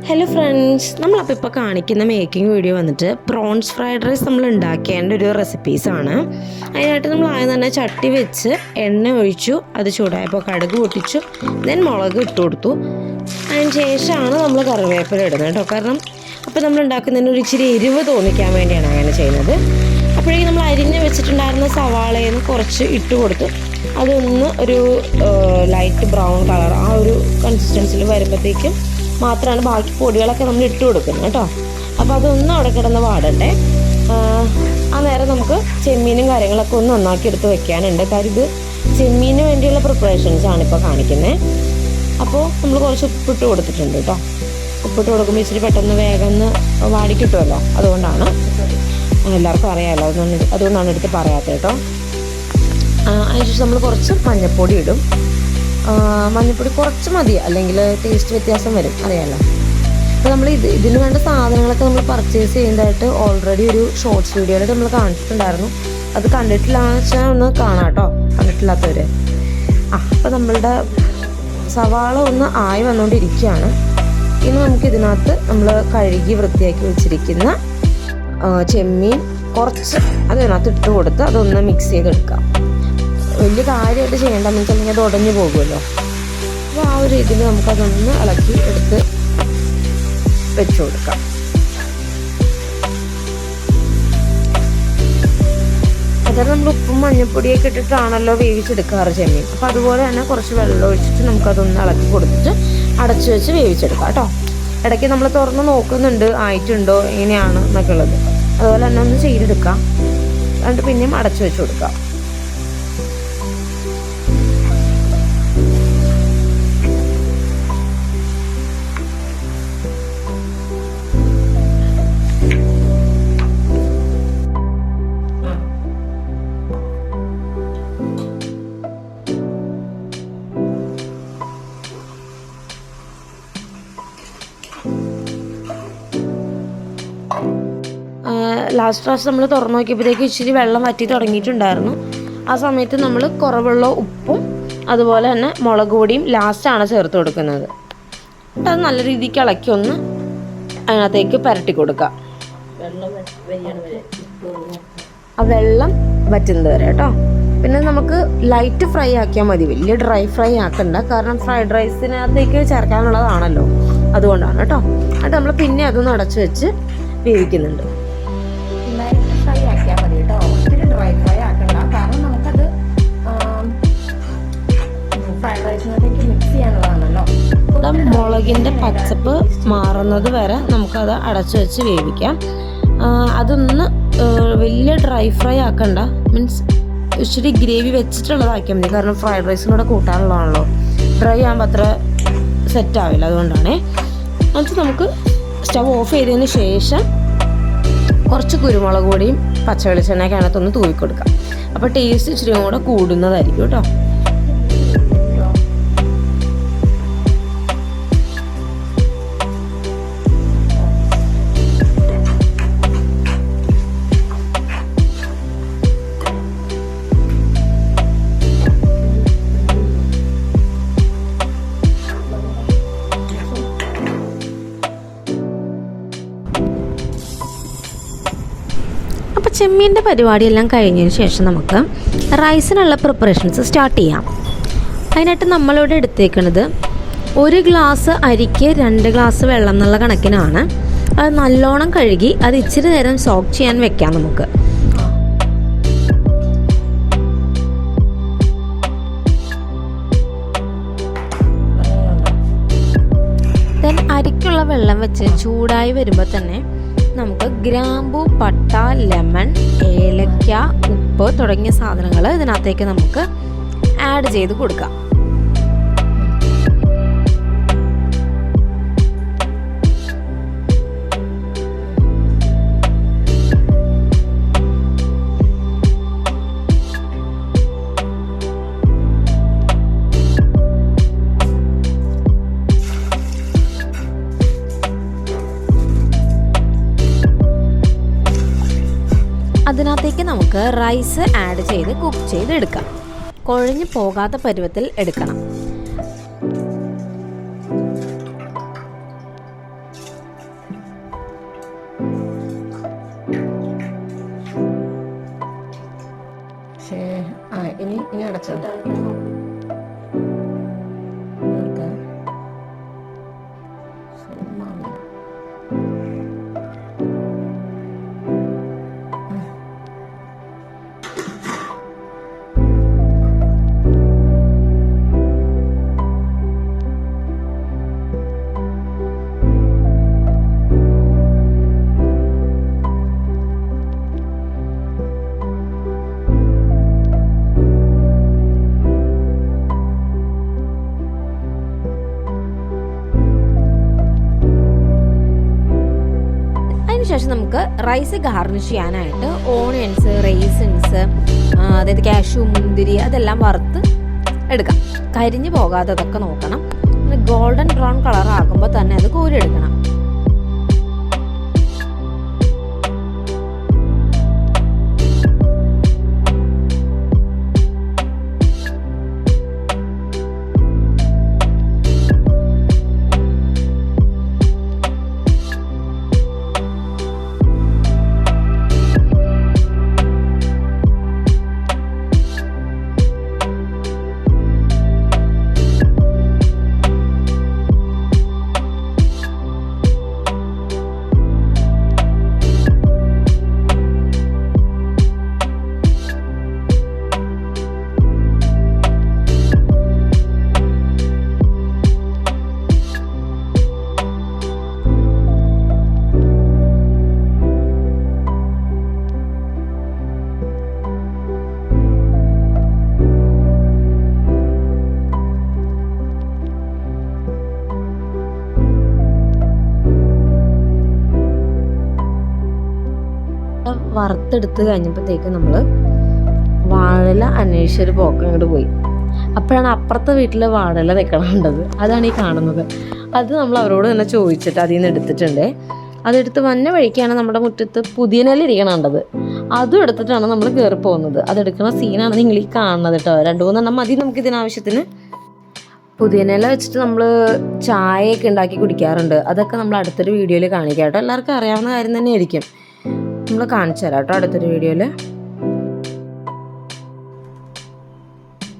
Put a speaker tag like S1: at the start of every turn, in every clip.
S1: Hello friends, നമ്മളപ്പോൾ ഇപ്പോൾ കാണിക്കുന്ന മേക്കിംഗ് വീഡിയോ വന്നിട്ട് പ്രോൺസ് ഫ്രൈഡ് റൈസ് നമ്മൾ ഉണ്ടാക്കേണ്ട ഒരു റെസിപ്പീസാണ്. അതിനായിട്ട് നമ്മൾ ആദ്യം തന്നെ ചട്ടി വെച്ച് എണ്ണ ഒഴിച്ചു, അത് ചൂടായപ്പോൾ കടുക് പൊട്ടിച്ചു, ദെൻ മുളക് ഇട്ട് കൊടുത്തു. അതിന് ശേഷമാണ് നമ്മൾ കറിവേപ്പില ഇടുന്നത് കേട്ടോ. കാരണം അപ്പോൾ നമ്മൾ ഉണ്ടാക്കുന്നതിന് ഒരു ഇച്ചിരി എരിവ് തോന്നിക്കാൻ വേണ്ടിയാണ് അങ്ങനെ ചെയ്യുന്നത്. അപ്പോഴേക്കും നമ്മൾ അരിഞ്ഞ് വെച്ചിട്ടുണ്ടായിരുന്ന സവാളയിൽ നിന്ന് കുറച്ച് ഇട്ട് കൊടുത്ത് അതൊന്ന് ഒരു ലൈറ്റ് ബ്രൗൺ കളർ ആ ഒരു കൺസിസ്റ്റൻസിൽ വരുമ്പോഴത്തേക്കും മാത്രമാണ് ബാക്കി പൊടികളൊക്കെ നമ്മൾ ഇട്ട് കൊടുക്കുന്നത് കേട്ടോ. അപ്പോൾ അതൊന്നും അവിടെ കിടന്ന് വാടണ്ടേ. ആ നേരം നമുക്ക് ചെമ്മീനും കാര്യങ്ങളൊക്കെ ഒന്ന് നന്നാക്കി എടുത്ത് വെക്കാനുണ്ട്. കാര്യം ഇത് ചെമ്മീന് വേണ്ടിയുള്ള പ്രിപ്പറേഷൻസാണ് ഇപ്പോൾ കാണിക്കുന്നത്. അപ്പോൾ നമ്മൾ കുറച്ച് ഉപ്പിട്ട് കൊടുത്തിട്ടുണ്ട് കേട്ടോ. ഉപ്പിട്ട് കൊടുക്കുമ്പോൾ ഇച്ചിരി പെട്ടെന്ന് വേഗം വാടി കിട്ടുമല്ലോ, അതുകൊണ്ടാണ്. എല്ലാവർക്കും അറിയാമല്ലോ, അതുകൊണ്ടാണ് എടുത്ത് പറയാത്തത് കേട്ടോ. അതിനുശേഷം നമ്മൾ കുറച്ച് മഞ്ഞൾപ്പൊടി ഇടും. മഞ്ഞൾപ്പൊടി കുറച്ച് മതി, അല്ലെങ്കിൽ ടേസ്റ്റ് വ്യത്യാസം വരും, അറിയാമല്ലോ. അപ്പോൾ നമ്മൾ ഇതിന് വേണ്ട സാധനങ്ങളൊക്കെ നമ്മൾ പർച്ചേസ് ചെയ്യുന്നതായിട്ട് ഓൾറെഡി ഒരു ഷോർട്സ് വീഡിയോയിൽ നമ്മൾ കാണിച്ചിട്ടുണ്ടായിരുന്നു. അത് കണ്ടിട്ടില്ലാന്ന് വെച്ചാൽ ഒന്ന് കാണാം കേട്ടോ, കണ്ടിട്ടില്ലാത്തവർ. അപ്പോൾ നമ്മളുടെ സവാള ഒന്ന് ആയി വന്നുകൊണ്ടിരിക്കുകയാണ്. ഇനി നമുക്ക് ഇതിനകത്ത് നമ്മൾ കഴുകി വൃത്തിയാക്കി വെച്ചിരിക്കുന്ന ചെമ്മീൻ കുറച്ച് അതിനകത്ത് ഇട്ട് കൊടുത്ത് അതൊന്ന് മിക്സ് ചെയ്തെടുക്കാം. വലിയ കാര്യമായിട്ട് ചെയ്യേണ്ടെന്ന് വെച്ചാൽ അത് ഉടഞ്ഞു പോകുമല്ലോ. അപ്പോൾ ആ ഒരു ഇതിൽ നമുക്കതൊന്ന് ഇളക്കി എടുത്ത് വെച്ചു കൊടുക്കാം. അതായത് നമ്മൾ ഉപ്പും മഞ്ഞൾപ്പൊടിയൊക്കെ ഇട്ടിട്ടാണല്ലോ വേവിച്ചെടുക്കാറ് ചെമ്മീൻ. അപ്പോൾ അതുപോലെ തന്നെ കുറച്ച് വെള്ളം ഒഴിച്ചിട്ട് നമുക്കതൊന്ന് ഇളക്കി കൊടുത്തിട്ട് അടച്ചു വെച്ച് വേവിച്ചെടുക്കാം കേട്ടോ. ഇടയ്ക്ക് നമ്മൾ തുറന്ന് നോക്കുന്നുണ്ട് ആയിട്ടുണ്ടോ എങ്ങനെയാണ് എന്നൊക്കെ ഉള്ളത്. അതുപോലെ തന്നെ ഒന്ന് ചെയ്തെടുക്കാം, എന്നിട്ട് പിന്നെയും അടച്ചു വെച്ച് കൊടുക്കാം. ലാസ്റ്റ് പ്രാവശ്യം നമ്മൾ തുറന്നു നോക്കിയപ്പോഴത്തേക്ക് ഇച്ചിരി വെള്ളം വറ്റി തുടങ്ങിയിട്ടുണ്ടായിരുന്നു. ആ സമയത്ത് നമ്മൾ കുറവുള്ള ഉപ്പും അതുപോലെ തന്നെ മുളക് പൊടിയും ലാസ്റ്റാണ് ചേർത്ത് കൊടുക്കുന്നത്. അത് നല്ല രീതിക്ക് ഇളക്കി ഒന്ന് അതിനകത്തേക്ക് പുരട്ടി കൊടുക്കുക. ആ വെള്ളം വറ്റുന്നത് വരെ കേട്ടോ. പിന്നെ നമുക്ക് ലൈറ്റ് ഫ്രൈ ആക്കിയാൽ മതി, വലിയ ഡ്രൈ ഫ്രൈ ആക്കണ്ട. കാരണം ഫ്രൈഡ് റൈസിനകത്തേക്ക് ചേർക്കാനുള്ളതാണല്ലോ, അതുകൊണ്ടാണ് കേട്ടോ. എന്നിട്ട് നമ്മൾ പിന്നെ അതൊന്ന് അടച്ചു വെച്ച് വേവിക്കുന്നുണ്ട്. ലൈറ്റ് ഫ്രൈ ആക്കിയാൽ മതി കേട്ടോ, ഒത്തിരി ഡ്രൈ ഫ്രൈ ആക്കണ്ട. കാരണം നമുക്കത് ഫ്രൈഡ് റൈസിനകത്തേക്ക് മിക്സ് ചെയ്യാനുള്ളതാണല്ലോ. മുളകിൻ്റെ പച്ചപ്പ് മാറുന്നത് വരെ നമുക്കത് അടച്ചു വെച്ച് വേവിക്കാം. അതൊന്ന് വലിയ ഡ്രൈ ഫ്രൈ ആക്കണ്ട, മീൻസ് ഇച്ചിരി ഗ്രേവി വെച്ചിട്ടുള്ളതാക്കിയാൽ മതി. കാരണം ഫ്രൈഡ് റൈസിനൂടെ കൂട്ടാനുള്ളതാണല്ലോ. ഡ്രൈ ആകുമ്പോൾ അത്ര സെറ്റാവില്ല, അതുകൊണ്ടാണേ. എന്നിട്ട് നമുക്ക് സ്റ്റവ് ഓഫ് ചെയ്തതിന് ശേഷം കുറച്ച് കുരുമുളക് പൊടിയും പച്ച വെളിച്ചെണ്ണയൊക്കെ അതിനകത്തൊന്ന് തൂവിക്കൊടുക്കാം. അപ്പോൾ ടേസ്റ്റ് ഇച്ചിരി കൂടെ കൂടുന്നതായിരിക്കും കേട്ടോ. ചെമ്മീൻ്റെ പരിപാടിയെല്ലാം കഴിഞ്ഞതിന് ശേഷം നമുക്ക് റൈസിനുള്ള പ്രിപ്പറേഷൻസ് സ്റ്റാർട്ട് ചെയ്യാം. അതിനായിട്ട് നമ്മളിവിടെ എടുത്തേക്കുന്നത് 1 ഗ്ലാസ് അരിക്ക് 2 ഗ്ലാസ് വെള്ളം എന്നുള്ള കണക്കിനാണ്. അത് നല്ലോണം കഴുകി അത് ഇച്ചിരി നേരം സോക്ക് ചെയ്യാൻ വെക്കാം നമുക്ക്. ദെൻ അരിക്കുള്ള വെള്ളം വെച്ച് ചൂടായി വരുമ്പോൾ തന്നെ നമുക്ക് ഗ്രാമ്പു, പട്ട, ലെമൺ, ഏലക്ക, ഉപ്പ് തുടങ്ങിയ സാധനങ്ങൾ ഇതിനകത്തേക്ക് നമുക്ക് ആഡ് ചെയ്ത് കൊടുക്കാം. അതിനകത്തേക്ക് നമുക്ക് റൈസ് ആഡ് ചെയ്ത് കുക്ക് ചെയ്തെടുക്കാം. കുഴഞ്ഞു പോകാത്ത പരുവത്തിൽ എടുക്കണം. ഇനി അടച്ചത് ശേഷം നമുക്ക് റൈസ് ഗാർണിഷ് ചെയ്യാനായിട്ട് ഓണിയൻസ്, റൈസിൻസ്, അതായത് കാഷ്യൂ, മുന്തിരി അതെല്ലാം വറുത്ത് എടുക്കാം. കരിഞ്ഞു പോകാതെ അതൊക്കെ നോക്കണം. ഗോൾഡൻ ബ്രൗൺ കളർ ആകുമ്പോൾ തന്നെ അത് കോരിയെടുക്കണം. വറുത്തെടുത്ത് കഴിഞ്ഞപ്പോഴത്തേക്ക് നമ്മൾ വാഴല അന്വേഷിച്ചൊരു പോക്ക് അങ്ങോട്ട് പോയി. അപ്പോഴാണ് അപ്പുറത്തെ വീട്ടിൽ വാഴല നിൽക്കണുണ്ടത്. അതാണ് ഈ കാണുന്നത്. അത് നമ്മൾ അവരോട് തന്നെ ചോദിച്ചിട്ട് അതിൽ നിന്ന് എടുത്തിട്ടുണ്ട്. അതെടുത്ത് വന്ന വഴിക്കാണ് നമ്മുടെ മുറ്റത്ത് പുതിയനില ഇരിക്കണുണ്ടത്. അതും എടുത്തിട്ടാണ് നമ്മൾ കയറി പോകുന്നത്. അതെടുക്കുന്ന സീനാണ് നിങ്ങൾ ഈ കാണുന്നത് കേട്ടോ. 2-3 മതി നമുക്ക് ഇതിനാവശ്യത്തിന്. പുതിയനില വെച്ചിട്ട് നമ്മൾ ചായയൊക്കെ ഉണ്ടാക്കി കുടിക്കാറുണ്ട്. അതൊക്കെ നമ്മൾ അടുത്തൊരു വീഡിയോയിൽ കാണിക്കാം കേട്ടോ. എല്ലാവർക്കും അറിയാവുന്ന കാര്യം തന്നെ ആയിരിക്കും. നമ്മൾ കാണിച്ചു തരാം കേട്ടോ അടുത്തൊരു വീഡിയോയിൽ.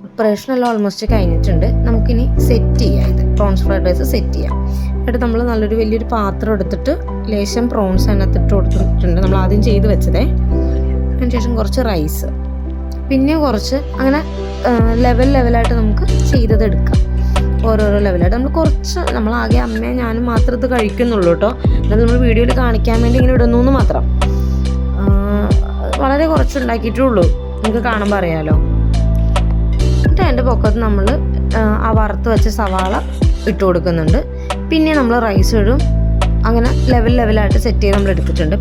S1: പ്രിപ്പറേഷനെല്ലാം ഓൾമോസ്റ്റ് കഴിഞ്ഞിട്ടുണ്ട്. നമുക്കിനി സെറ്റ് ചെയ്യാം. ഇത് പ്രോൺസ് ഫ്രൈഡ് റൈസ് സെറ്റ് ചെയ്യാം. എന്നിട്ട് നമ്മൾ നല്ലൊരു വലിയൊരു പാത്രം എടുത്തിട്ട് ലേശം പ്രോൺസ് അതിനകത്തിട്ട് കൊടുത്തിട്ടുണ്ട്. നമ്മൾ ആദ്യം ചെയ്ത് വെച്ചതേ. അതിനുശേഷം കുറച്ച് റൈസ്, പിന്നെ കുറച്ച് അങ്ങനെ ലെവലായിട്ട് നമുക്ക് ചെയ്തത് എടുക്കാം. ഓരോരോ ലെവലായിട്ട് നമ്മൾ ആകെ അമ്മയും ഞാനും മാത്രം ഇത് കഴിക്കുന്നുള്ളൂ കേട്ടോ. എന്നാലും നമ്മൾ വീഡിയോയിൽ കാണിക്കാൻ വേണ്ടി ഇങ്ങനെ ഇടുന്നു എന്ന് മാത്രം. വളരെ കുറച്ചുണ്ടാക്കിയിട്ടുള്ളൂ, നിങ്ങൾക്ക് കാണുമ്പോൾ അറിയാലോ. എന്നിട്ട് അതിൻ്റെ പൊക്കത്ത് നമ്മൾ ആ വറുത്ത് വെച്ച സവാള ഇട്ട് കൊടുക്കുന്നുണ്ട്. പിന്നെ നമ്മൾ റൈസ് ഇടും. അങ്ങനെ ലെവലായിട്ട് സെറ്റ് ചെയ്ത് നമ്മൾ എടുത്തിട്ടുണ്ട്.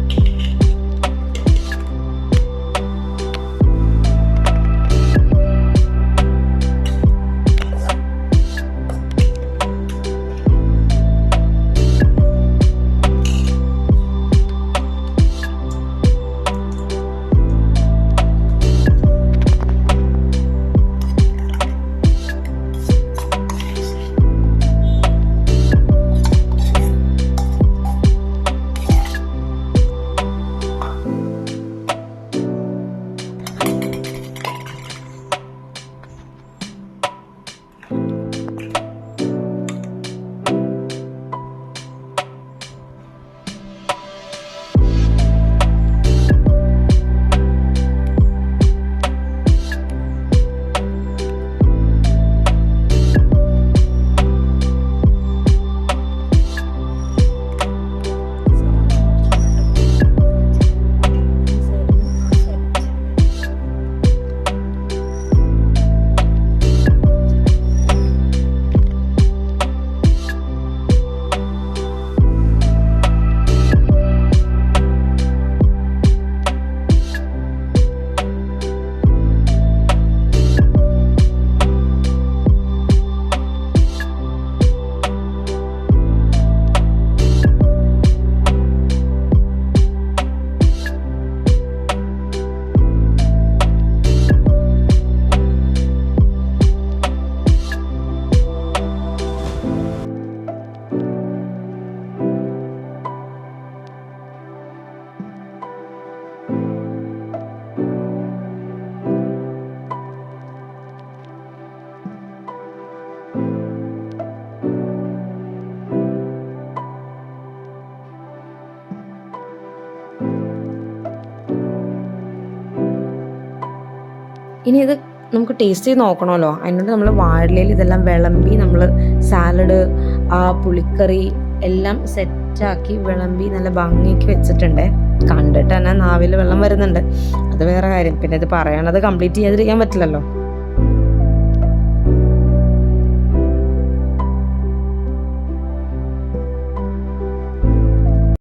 S1: ഇനി ഇത് നമുക്ക് ടേസ്റ്റ് ചെയ്ത് നോക്കണമല്ലോ. അതിനോട് നമ്മൾ വാഴയിലയിൽ ഇതെല്ലാം വിളമ്പി നമ്മൾ സാലഡ്, പുളിക്കറി എല്ലാം സെറ്റാക്കി വിളമ്പി നല്ല ഭംഗിക്ക് വെച്ചിട്ടുണ്ട്. കണ്ടിട്ട് തന്നെ നാവിൽ വെള്ളം വരുന്നുണ്ട്. അത് വേറെ കാര്യം. പിന്നെ ഇത് പറയണത് കംപ്ലീറ്റ് ചെയ്യാതിരിക്കാൻ പറ്റില്ലല്ലോ.